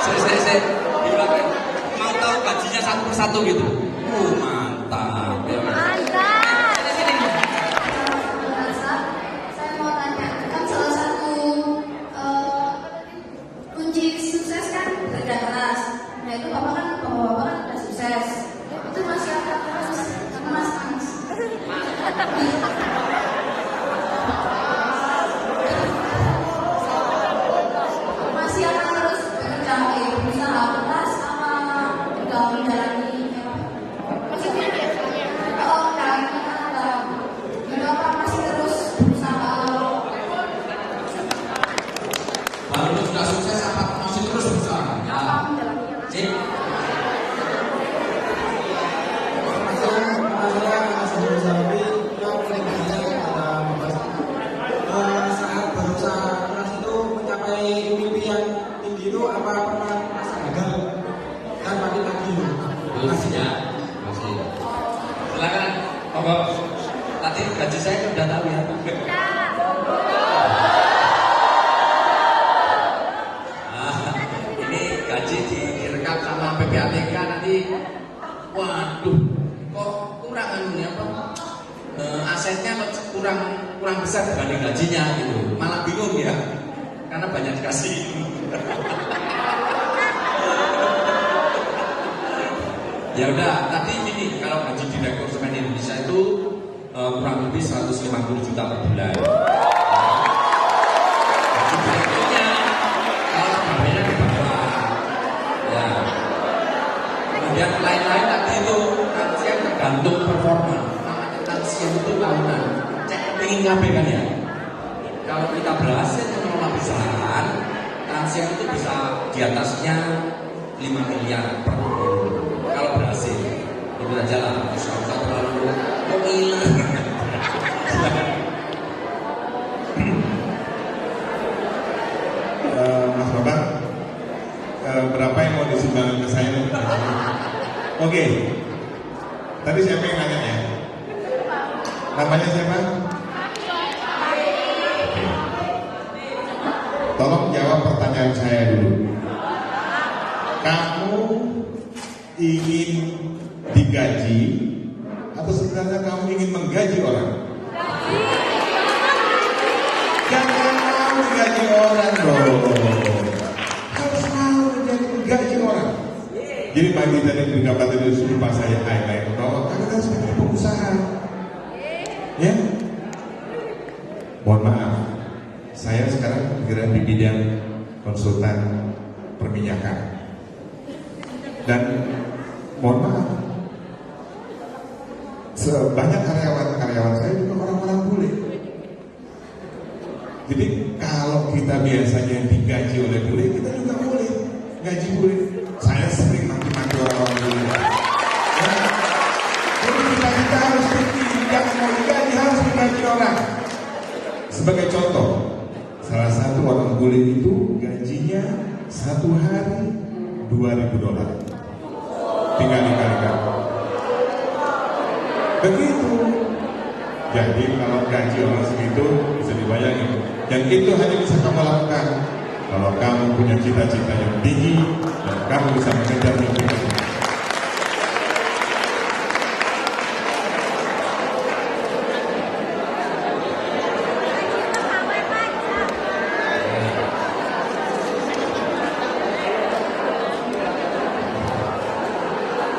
Saya mau tahu gajinya satu persatu gitu. Mantap. Ya. Mantap. Saya mau tanya, kan salah satu kunci sukses kan kerja keras. Nah itu bapak kan udah sukses. Itu masih akan terus mas. Masih akan terus bekerja berusaha keras sama udah menjalani maksudnya apa masih terus berusaha. Kalau sudah sukses apa masih terus berusaha? Cik. Saat berusaha keras itu mencapai mimpi yang tinggi itu apa pernah merasa gagal dan balik lagi? Masih ya, masih. Silakan, monggo. Tadi gaji saya kan udah tahu ya. Ini gaji direkam sama PPATK nanti. Waduh, kok kurang anunya apa? Asetnya kurang besar dibanding gajinya gitu. Malah bingung ya, karena banyak dikasih. Ya udah, tadi ini kalau gaji direktur semen Indonesia itu kurang lebih 150 juta per bulan. Gaji direkturnya kalau bagiannya di bawah. Ya. Kemudian lain-lain nanti itu yang tergantung performa. Namanya tansian itu tahunan. Cek pengen ngapain kan ya? Kalau kita berhasil mengelola perusahaan, tansian itu bisa di atasnya 5 miliar per tahun. Kalau berhasil, itu aja lah. Usah terlalu mobil. Mas Bapak, berapa yang mau disumbangkan ke saya? Oke, tadi siapa yang nanya ya? Namanya siapa? Oke. Tolong jawab pertanyaan saya dulu. Kamu ingin digaji atau sebenarnya kamu ingin menggaji orang? Jangan mau gaji orang dong. Harus mau gaji orang. Jadi pagi tadi pendapat itu sumpah saya highlight bahwa kalian harus menjadi pengusaha. Ya. Mohon maaf, saya sekarang bergerak di bidang konsultan perminyakan. Dan mohon maaf, sebanyak karyawan saya juga orang-orang bule. Jadi kalau kita biasanya digaji oleh bule, kita juga boleh gaji bule. Saya sering maki-maki orang-orang bule. Ya. Jadi kita harus tidak mau digaji, harus digaji orang. Sebagai contoh, salah satu orang bule itu gajinya satu hari $2.000. Tinggal dikalikan. Begitu. Jadi kalau gaji orang segitu bisa dibayangin. Dan itu hanya bisa kamu lakukan kalau kamu punya cita-cita yang tinggi dan kamu bisa mengejar mimpi kamu.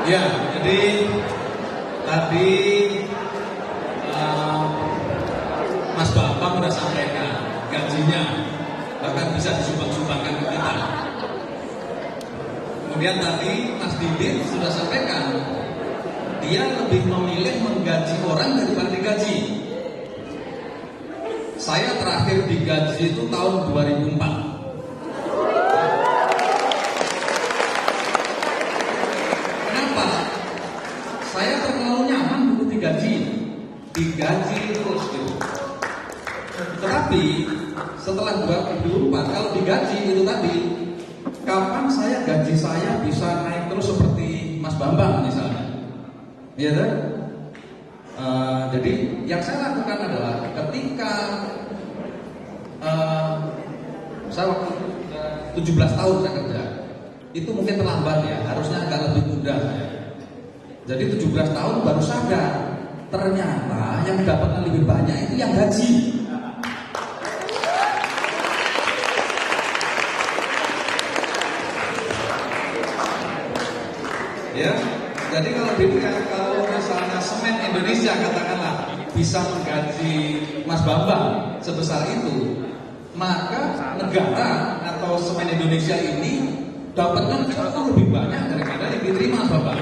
Ya, jadi tadi Mas Bambang sudah sampaikan gajinya bahkan bisa disumbang-sumbangkan ke kita. Kemudian tadi Mas Didin sudah sampaikan dia lebih memilih menggaji orang daripada digaji. Saya terakhir digaji itu tahun 2004. Saya terlalu nyaman dulu digaji terus gitu. Tetapi setelah 2004 kalau digaji itu tadi, kapan gaji saya bisa naik terus seperti Mas Bambang misalnya, ya kan? Jadi yang saya lakukan adalah ketika saya waktu 17 tahun saya kerja, itu mungkin terlambat ya, harusnya agak lebih muda saya. Jadi 17 tahun baru sadar, ternyata yang dapatnya lebih banyak itu yang gaji. Ya, jadi kalau misalnya Semen Indonesia katakanlah bisa menggaji Mas Bambang sebesar itu, maka negara atau Semen Indonesia ini dapatnya jauh lebih banyak daripada yang diterima Mas Bambang.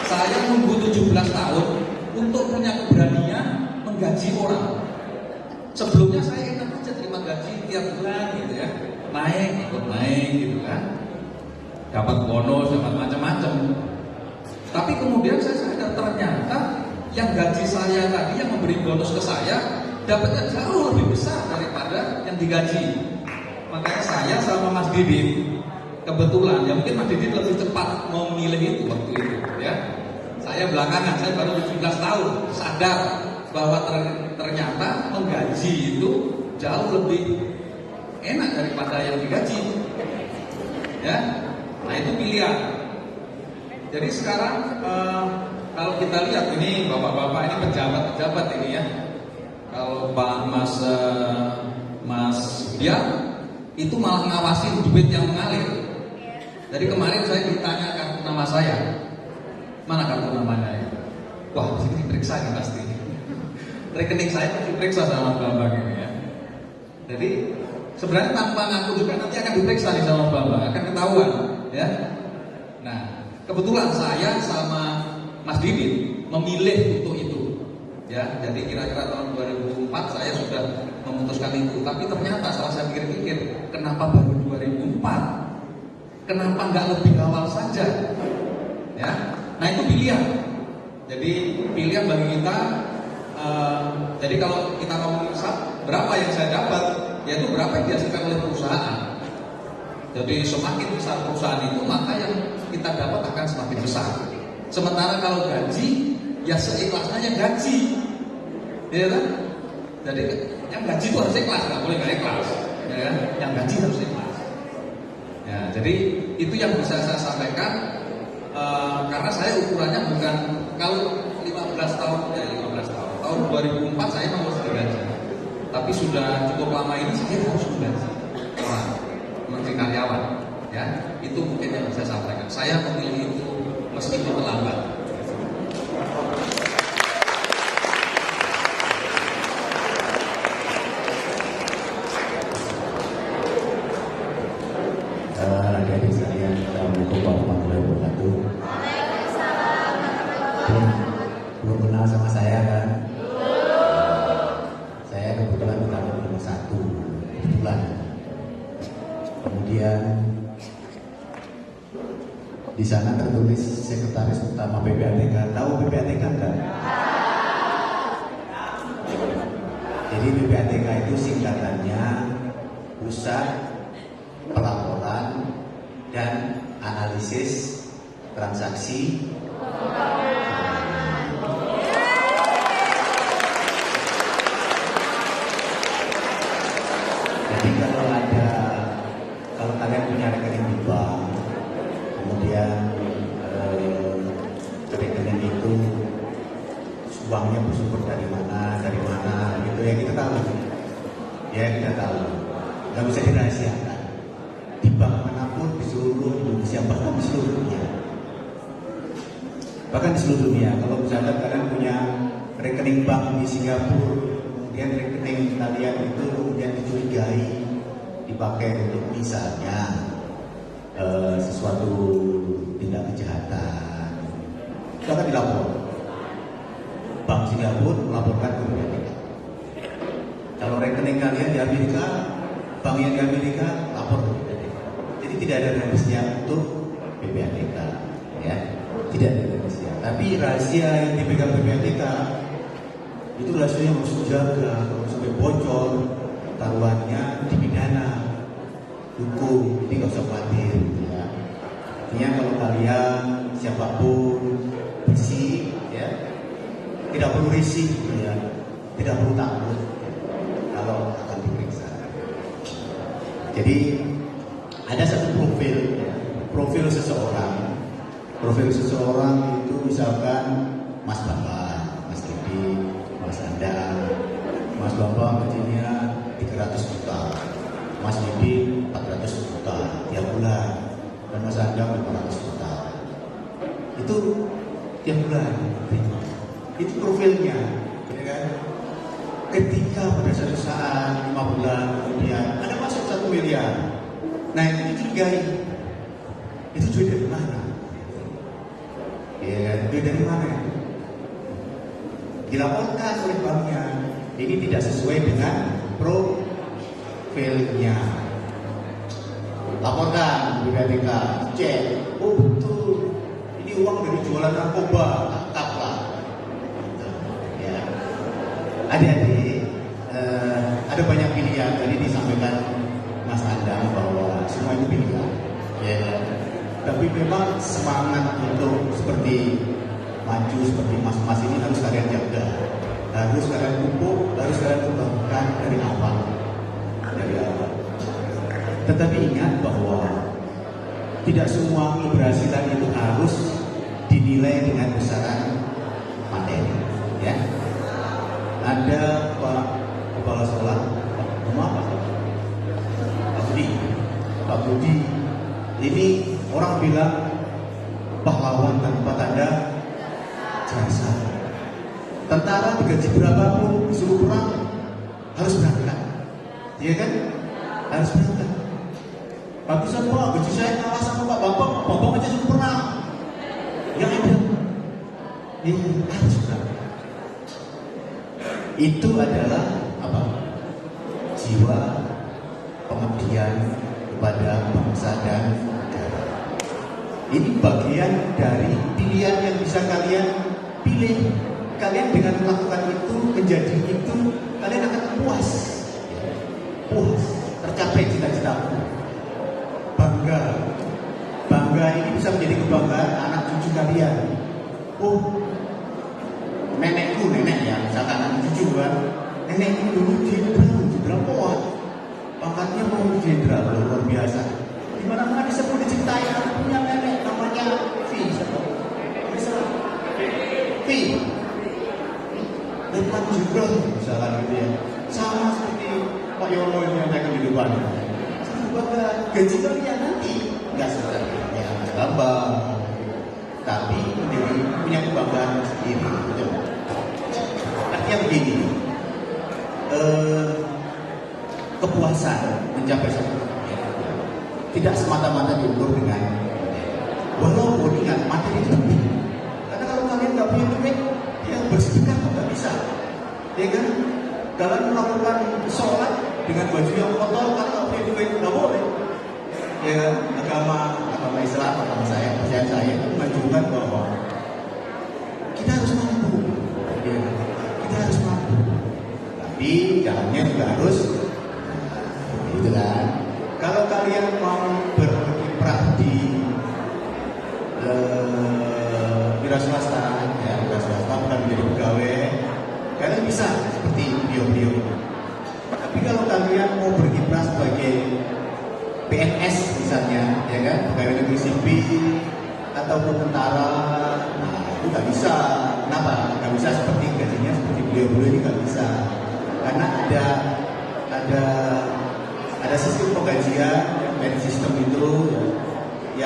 Saya nunggu 17 tahun untuk punya keberanian menggaji orang. Sebelumnya saya enak aja terima gaji tiap bulan gitu ya, ikut naik gitu kan, dapat bonus, dapat macam-macam. Tapi kemudian saya sadar ternyata yang gaji saya tadi, yang memberi bonus ke saya, dapatnya jauh lebih besar daripada yang digaji. Makanya saya sama Mas Didit, kebetulan ya mungkin Mas Didit lebih cepat mau memilih itu waktu itu ya. Saya belakangan, saya baru 17 tahun sadar bahwa ternyata menggaji itu jauh lebih enak daripada yang digaji. Ya. Nah itu pilihan. Jadi sekarang kalau kita lihat ini bapak-bapak ini pejabat-pejabat ini ya. Kalau Pak Mas Biar itu malah ngawasin duit yang mengalir. Jadi kemarin saya ditanya kartu nama saya, mana kartu namanya ya? Wah, mesti diperiksa nih pasti. Rekening saya pasti diperiksa sama Bambang ini ya. Jadi sebenarnya tanpa ngaku juga nanti akan diperiksa nih sama Bambang, akan ketahuan ya. Nah, kebetulan saya sama Mas Didit memilih untuk itu. Ya, jadi kira-kira tahun 2004 saya sudah memutuskan itu. Tapi ternyata setelah saya pikir-pikir, kenapa baru 2004? Kenapa nggak lebih awal saja? Ya, nah itu pilihan. Jadi pilihan bagi kita. Jadi kalau kita ngomong berapa yang saya dapat, yaitu berapa yang dihasilkan oleh perusahaan. Jadi semakin besar perusahaan itu, maka yang kita dapat akan semakin besar. Sementara kalau gaji, ya seikhlasnya yang gaji, ya kan? Jadi yang gaji itu harus ikhlas, nggak boleh nggak ikhlas, ya kan? Yang gaji harus ikhlas. Ya, jadi itu yang bisa saya sampaikan. Karena saya ukurannya bukan kalau 15 tahun, tahun 2004 saya memang harus digaji. Tapi sudah cukup lama ini saya harus menggaji orang, menteri karyawan. Ya, itu mungkin yang bisa saya sampaikan. Saya memilih itu meskipun terlambat. Adik saya, Assalamualaikum warahmatullahi wabarakatuh. Belum kenal sama saya kan? Saya kebetulan utama nomor 1, kebetulan. Kemudian di sana tertulis sekretaris utama PPATK. Tahu PPATK enggak? Jadi PPATK itu singkatannya Pusat Pelaporan dan Analisis Transaksi. Jadi kalau kalian punya rekening di bank, kemudian rekening itu uangnya bersumber dari mana, gitu ya kita tahu. Ya kita tahu, nggak bisa dirahasiakan. Di bank manapun di seluruh Indonesia, bahkan di seluruh dunia. Bahkan di seluruh dunia, kalau misalnya kalian punya rekening bank di Singapura, kemudian rekening kalian itu kemudian dicurigai dipakai untuk misalnya sesuatu tindak kejahatan, itu akan dilapor. Bank Singapura melaporkan ke PPATK. Kalau rekening kalian di Amerika, bank yang di Amerika lapor ke PPATK. Jadi tidak ada rahasia untuk PPATK, ya, tidak ada rahasia. Tapi rahasia yang dipegang PPATK itu rahasia yang harus dijaga. Kalau sampai bocor, taruhannya dipidana, hukum. Jadi nggak usah khawatir, ya. Artinya kalau kalian siapapun bersih, ya, tidak perlu risih, ya, tidak perlu takut kalau akan diperiksa. Jadi ada satu profil, ya, profil seseorang. Profil seseorang itu misalkan Mas Bambang, Mas Didi, Mas Anda. Mas Bambang gajinya 300 juta, Mas Didi 400 juta tiap bulan, dan Mas Anda 500 juta. Itu tiap bulan. Itu profilnya, ya kan? Ketika pada suatu saat 5 bulan kemudian ada masuk 1 miliar, nah itu dicurigai, itu duit dari mana? Ya, duit dari mana? Dilaporkan oleh banknya, ini tidak sesuai dengan profilnya. Laporkan di BPK, cek, oh betul, ini uang dari jualan narkoba, tangkap lah. Ya. Adik-adik, ada banyak pilihan. Tadi disampaikan Mas Andang bahwa semua itu pilihan, ya. Tapi memang semangat untuk seperti maju seperti mas-mas ini harus kalian jaga, harus kalian pupuk, harus kalian kembangkan dari awal, Tetapi ingat bahwa tidak semua keberhasilan itu harus dinilai dengan besaran materi, ya. Ada Pak Kepala Sekolah, Pak Budi, ini orang bilang pahlawan tanpa tanda jasa. Tentara digaji berapapun disuruh perang harus berangkat, iya kan? Harus berangkat. Bagusan Pak, gaji saya kalah sama Pak Bambang aja suruh perang. Yang ada, ini harus berangkat. Itu adalah apa? Jiwa pengabdian kepada bangsa dan negara. Ini bagian dari pilihan yang bisa kalian pilih. Kalian dengan melakukan itu, menjadi itu, kalian akan puas, tercapai cita-citamu. Bangga ini bisa menjadi kebanggaan anak cucu kalian. Oh, nenekku, nenek ya, misalkan anak cucu kan, nenekku dulu jenderal kuat, pangkatnya mau jenderal, luar biasa. Dimana-mana disebut dicintai, aku punya nenek namanya V. Depan jenderal, misalkan gitu ya, sama seperti Pak Yono yang menyampaikan di depan. Bangga, gaji kalian nanti nggak seperti ya Mas Bambang, tapi menjadi punya kebanggaan sendiri. Gitu. Artinya begini, kepuasan mencapai satu tidak semata-mata diukur dengan walaupun ingat materi itu penting. Karena kalau kalian nggak punya duit, ya bersedekah nggak bisa, ya kan? Kalian melakukan sholat dengan baju yang kotor karena nggak punya duit, nggak boleh. Ya, agama Islam, agama saya, percaya saya itu menunjukkan bahwa kita harus mampu, ya, kita harus mampu. Tapi jalannya juga harus, gitu kan? Kalau kalian mau berkiprah di wira swasta, ya wira swasta bukan menjadi pegawai, kalian bisa seperti beliau-beliau. Tapi kalau kalian mau berkiprah sebagai PNS misalnya, ya kan, pegawai negeri sipil ataupun tentara, nah itu nggak bisa. Kenapa? Nggak bisa seperti gajinya seperti beliau-beliau ini nggak bisa, karena ada sistem penggajian, merit sistem itu ya,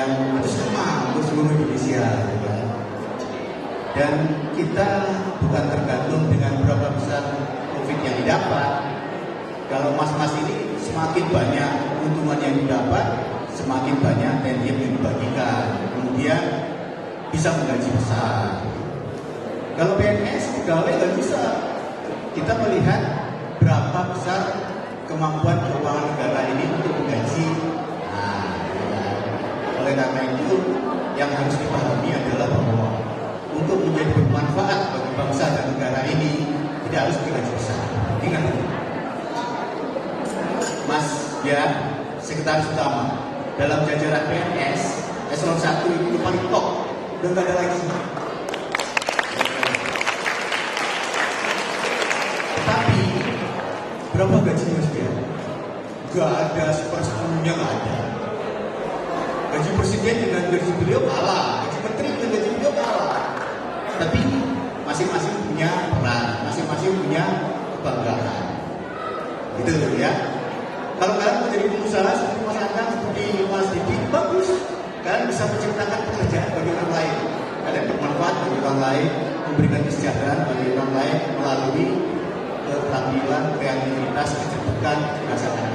yang itu sama untuk seluruh Indonesia, ya. Dan kita bukan tergantung dengan berapa besar profit yang didapat. Kalau mas-mas ini semakin banyak keuntungan yang didapat, semakin banyak tendian yang dibagikan, kemudian bisa menggaji besar. Kalau PNS pegawai nggak bisa. Kita melihat berapa besar kemampuan keuangan negara ini untuk menggaji. Nah, ya. Oleh karena itu yang harus dipahami adalah bahwa untuk menjadi bermanfaat bagi bangsa dan negara ini tidak harus digaji besar. Ingat itu. Mas, ya, sekretaris utama dalam jajaran PNS eselon 1 itu paling top dan nggak ada lagi. Tapi berapa gajinya Mas Bian? Gak ada sepersepuluhnya, gak ada. Gaji presiden dengan gaji beliau kalah, gaji menteri dengan gaji beliau kalah. Tapi masing-masing punya peran, masing-masing punya kebanggaan. Gitu ya. Kalau kalian menjadi pengusaha seperti Mas Anang, seperti Mas Didi, bagus. Kalian bisa menciptakan pekerjaan bagi orang lain. Kalian bermanfaat bagi orang lain, memberikan kesejahteraan bagi orang lain melalui keterampilan, kreativitas, kecerdasan, kecerdasan.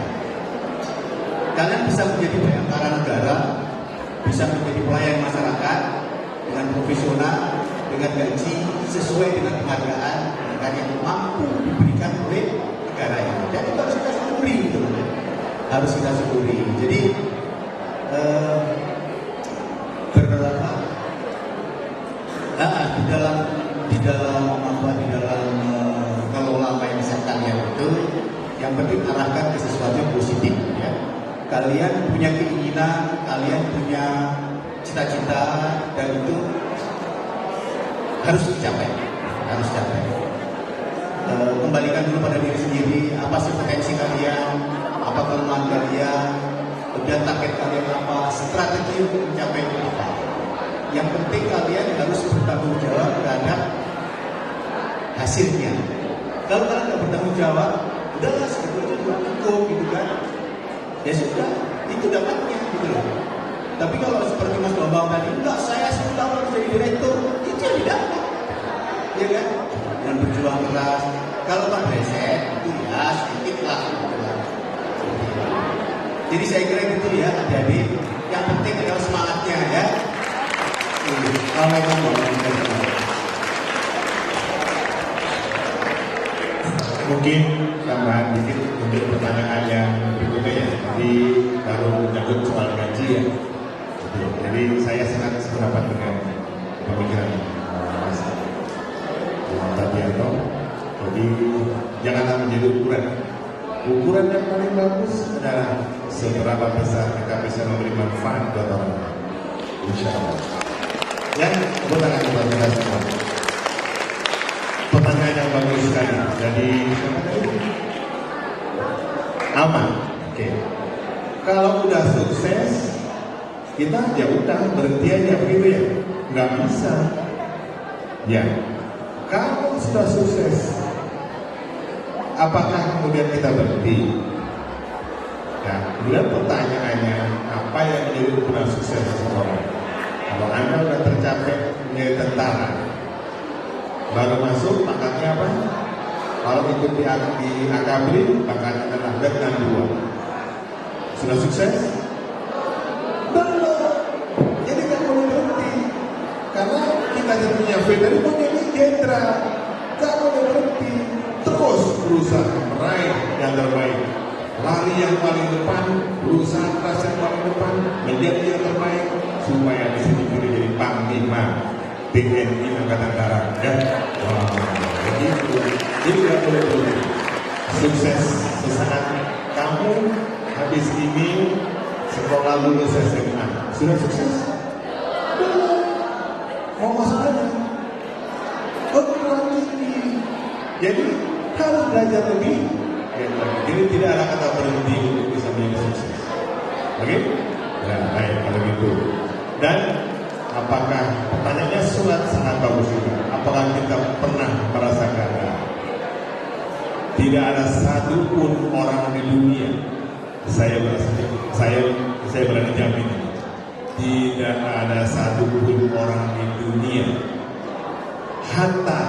Kalian bisa menjadi bayangkara negara, bisa menjadi pelayan masyarakat dengan profesional, dengan gaji sesuai dengan penghargaan yang mampu diberikan oleh negara ini. Dan itu harus kita syukuri, gitu. Harus kita syukuri. Jadi di dalam mengelola mindset kalian itu, yang penting arahkan ke sesuatu yang positif, ya. Kalian punya keinginan, kalian punya cita-cita, dan itu harus dicapai, harus dicapai. Kembalikan dulu pada diri sendiri, apa sih potensi kalian, apa kelemahan kalian, kemudian target kalian apa, strategi untuk mencapai itu apa. Yang penting kalian harus bertanggung jawab terhadap hasilnya. Kalau kalian nggak bertanggung jawab, udahlah segitu aja juga cukup, gitu kan. Ya sudah, itu dapatnya, gitu loh. Tapi kalau seperti Mas Bambang tadi, enggak, saya 10 tahun harus jadi direktur, itu yang didapat, ya kan? Dan berjuang keras. Kalau tak reset, itu ya sedikit lah, gitu lah. Jadi saya kira gitu ya, adik-adik. Yang penting adalah semangatnya, ya. Mungkin tambahan dikit untuk pertanyaan yang berikutnya ya. Jadi baru menyangkut soal gaji ya. Jadi saya sangat sependapat dengan pemikiran Mas Tadianto. Jadi janganlah menjadi ukuran. Ukuran yang paling bagus adalah seberapa besar kita bisa memberi manfaat buat orang lain. Insya Allah. Ya, tepuk tangan buat kita semua. Pertanyaan yang bagus sekali. Jadi aman. Oke. Kalau udah sukses, kita ya udah berhenti aja begitu ya. Nggak bisa. Ya. Kalau sudah sukses, apakah kemudian kita berhenti? Ya, kemudian pertanyaannya, apa yang menjadi ukuran sukses seseorang? Kalau Anda sudah tercapai menjadi tentara, baru masuk pangkatnya apa? Kalau ikut di Akabri, pangkatnya adalah Letnan 2. Sudah sukses? Belum. Jadi nggak boleh berhenti. Karena kita punya dari punya jenderal, nggak boleh berhenti. Terus berusaha meraih yang terbaik. Lari yang paling depan, berusaha keras yang paling depan, menjadi yang terbaik supaya bisa dipilih jadi Panglima TNI Angkatan Darat. Ya, wow. Jadi nggak boleh berhenti. Sukses sesaat kamu habis ini sekolah lulus SMA, sudah sukses? Belum. Mau masuk aja? Kurang tinggi. Jadi harus belajar lebih. Jadi tidak ada kata berhenti untuk bisa menjadi sukses. Oke? Ya, baik kalau gitu. Dan apakah pertanyaannya sangat bagus juga. Apakah kita pernah merasa gagal? Tidak ada satupun orang di dunia, saya berani jamin, tidak ada satupun orang di dunia, hatta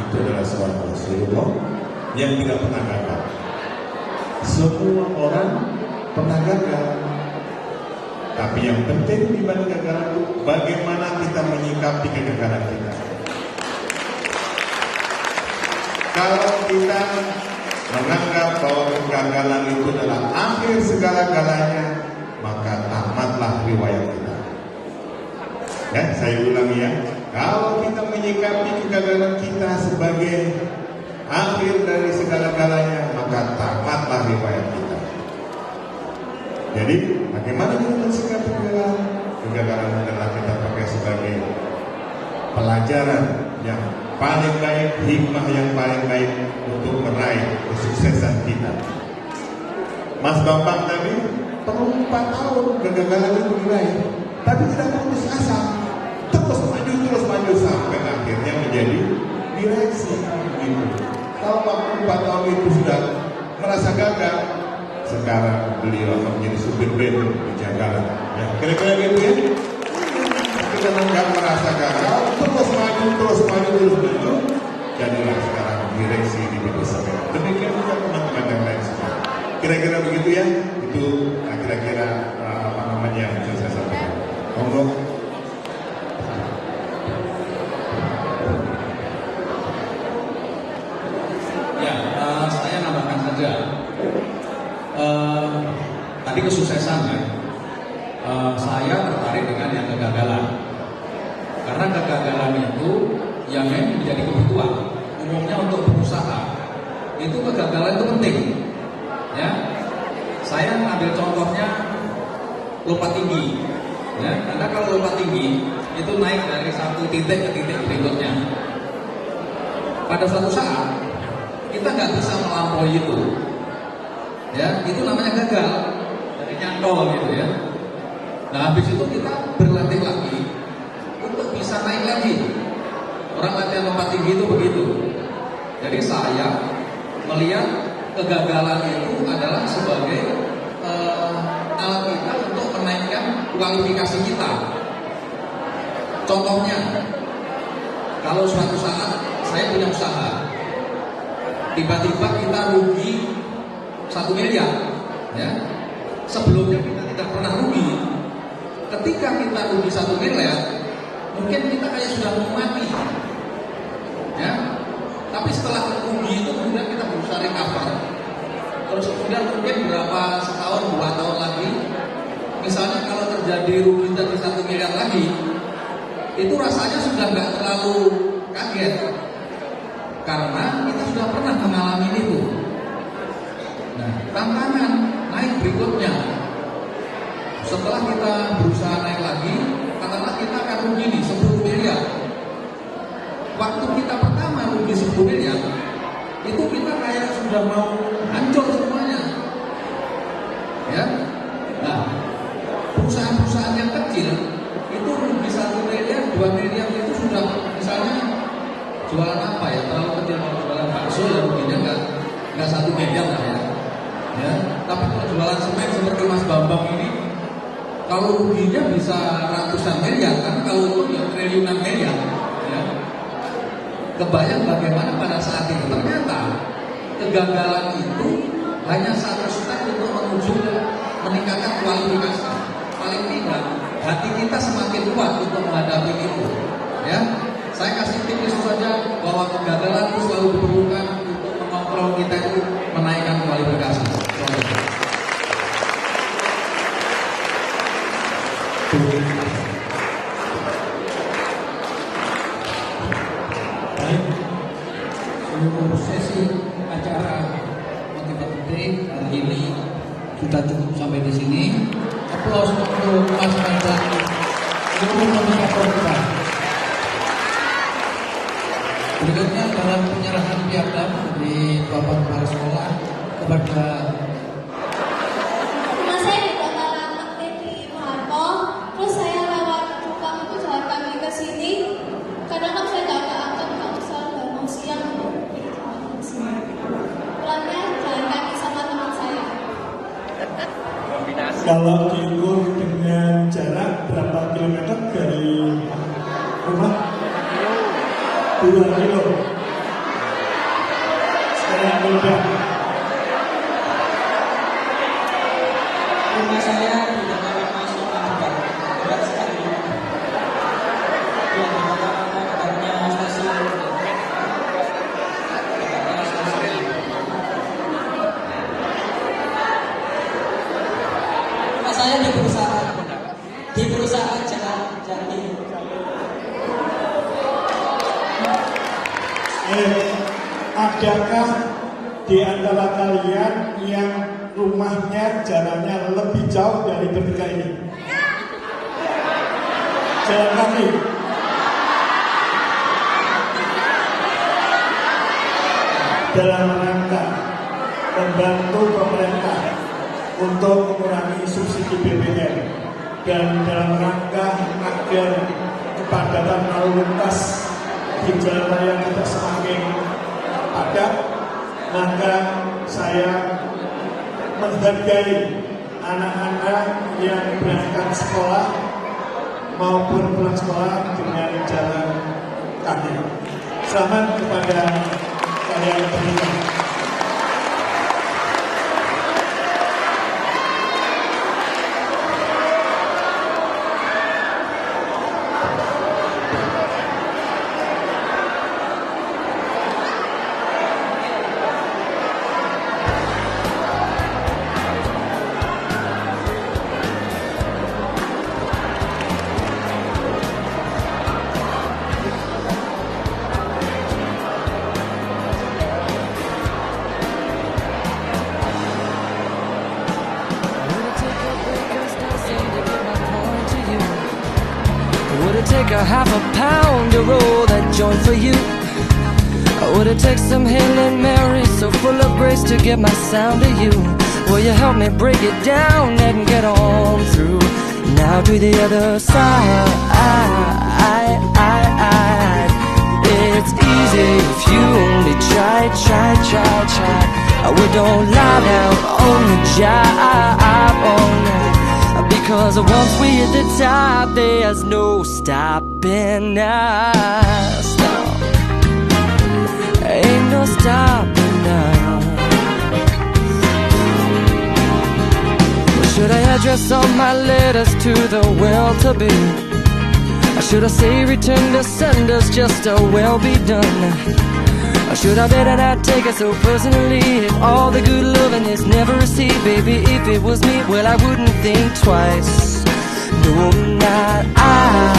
itu adalah suatu Rasulullah yang tidak pernah gagal. Semua orang pernah gagal. Tapi yang penting di balik kegagalan itu bagaimana kita menyikapi kegagalan kita. Kalau kita menganggap bahwa kegagalan itu adalah akhir segala-galanya, maka tamatlah riwayat kita. Ya, saya ulangi ya. Kalau kita menyikapi kegagalan kita sebagai akhir dari segala-galanya, maka tamatlah riwayat kita. Jadi, bagaimana kita mensikapi kegagalan? Kegagalan adalah kita pakai sebagai pelajaran yang paling baik, hikmah yang paling baik untuk meraih kesuksesan kita. Mas Bambang tadi perlu 4 tahun kegagalan itu diraih, tapi tidak putus asa, terus maju sampai akhirnya menjadi direksi gitu. Kalau 4 tahun itu sudah merasa gagal, sekarang beliau akan menjadi supir band di Jakarta. Ya, kira-kira gitu ya. Kita nggak merasa gagal, terus maju, jadilah sekarang direksi di BPSP. Demikian juga teman-teman yang lain semua. Kira-kira begitu ya. Itu kira-kira apa namanya yang bisa saya sampaikan. Monggo. Ya, saya nambahkan saja. Tadi kesuksesan ya. Saya tertarik dengan yang kegagalan. Karena kegagalan itu yang menjadi kebutuhan. Umumnya untuk berusaha itu kegagalan itu penting. Ya, saya ambil contohnya lompat tinggi. Ya, karena kalau lompat tinggi itu naik dari satu titik ke titik berikutnya. Pada suatu saat kita nggak bisa melampaui itu. Ya, itu namanya gagal, dari nyantol gitu ya. Nah, habis itu kita berlatih lagi untuk bisa naik lagi. Orang latihan lompat tinggi itu begitu. Jadi saya melihat kegagalan itu adalah sebagai alat kita untuk menaikkan kualifikasi kita. Contohnya, kalau suatu saat saya punya usaha, tiba-tiba kita rugi 1 miliar, ya. Sebelumnya kita tidak pernah rugi. Ketika kita rugi 1 miliar, mungkin kita kayak sudah mau mati, ya. Tapi setelah rugi itu kemudian kita berusaha recover. Terus kemudian mungkin berapa setahun, 2 tahun lagi, misalnya kalau terjadi rugi tadi 1 miliar lagi, itu rasanya sudah nggak terlalu kaget, karena kita sudah pernah mengalami itu. Nah, tantangan naik berikutnya, setelah kita berusaha naik lagi, katakanlah kita akan rugi nih 10 miliar. Waktu kita pertama rugi 10 miliar, itu kita kayak sudah mau hancur semuanya. Ya. Nah, perusahaan-perusahaan yang kecil itu rugi 1 miliar, 2 miliar itu sudah misalnya jualan apa ya, terlalu kecil, kalau jualan bakso ya ruginya nggak 1 miliar lah ya. Ya, tapi kalau jualan semen seperti Mas Bambang ini, kalau ruginya bisa ratusan miliar, karena kalau itu ya triliunan miliar. Ya. Kebayang bagaimana pada saat itu ternyata kegagalan itu hanya satu step untuk menuju meningkatkan kualifikasi. Paling tidak hati kita semakin kuat untuk menghadapi itu. Ya, saya kasih tips saja bahwa kegagalan itu selalu diperlukan untuk mengontrol kita itu menaikkan kualifikasi. Baik, seluruh sesi acara motivasi hari ini sudah cukup sampai di sini. Aplaus untuk Mas Bambang, seluruh moderator kita. Berikutnya dalam penyerahan piagam dari Bapak Kepala Sekolah kepada Rumah saya di Kota Lampang di Maharto. Terus saya lewat Kupang itu jalan kaki ke sini. Kadang saya nggak keangkat kalau saya mau siang di sini. Pulangnya jalan kaki sama teman saya. Kalau diukur dengan jarak berapa kilometer dari rumah? 2 kilo. Sekarang mudah. Rumah saya di daerah masuk Ambar, berat sekali. Dia dikatakan akarnya stasiun. Rumah saya di perusahaan Jalan Jati. Adakah di antara kalian yang rumahnya jalannya lebih jauh dari bertiga ini? Jalan kaki. Dalam rangka membantu pemerintah untuk mengurangi subsidi BBM dan dalam rangka agar kepadatan lalu lintas di jalan raya kita semakin padat, maka saya menghargai anak-anak yang berangkat sekolah maupun pulang sekolah dengan jalan kaki. Selamat kepada kalian berdua. Would it take a half a pound to roll that joint for you? Or would it take some Hail Mary so full of grace to get my sound to you? Will you help me break it down and get on through? Now to the other side. It's easy if you only try. We don't lie down on the job, oh no. Because once we hit the top, there's no stopping us. No, ain't no stopping us. Should I address all my letters to the well-to-be? Or should I say return to senders, just a well be done? Or should I better not take it so personally? If all the good loving is never received, baby, if it was me, well, I wouldn't think twice. No, not I.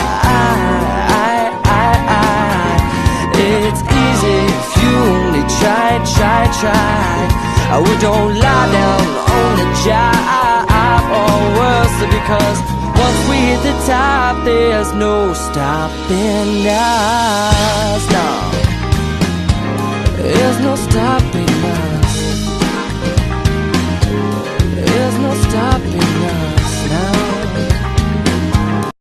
It's easy if you only try. We don't lie down on the job, or worse, because once we hit the top, there's no stopping us. No, there's no stopping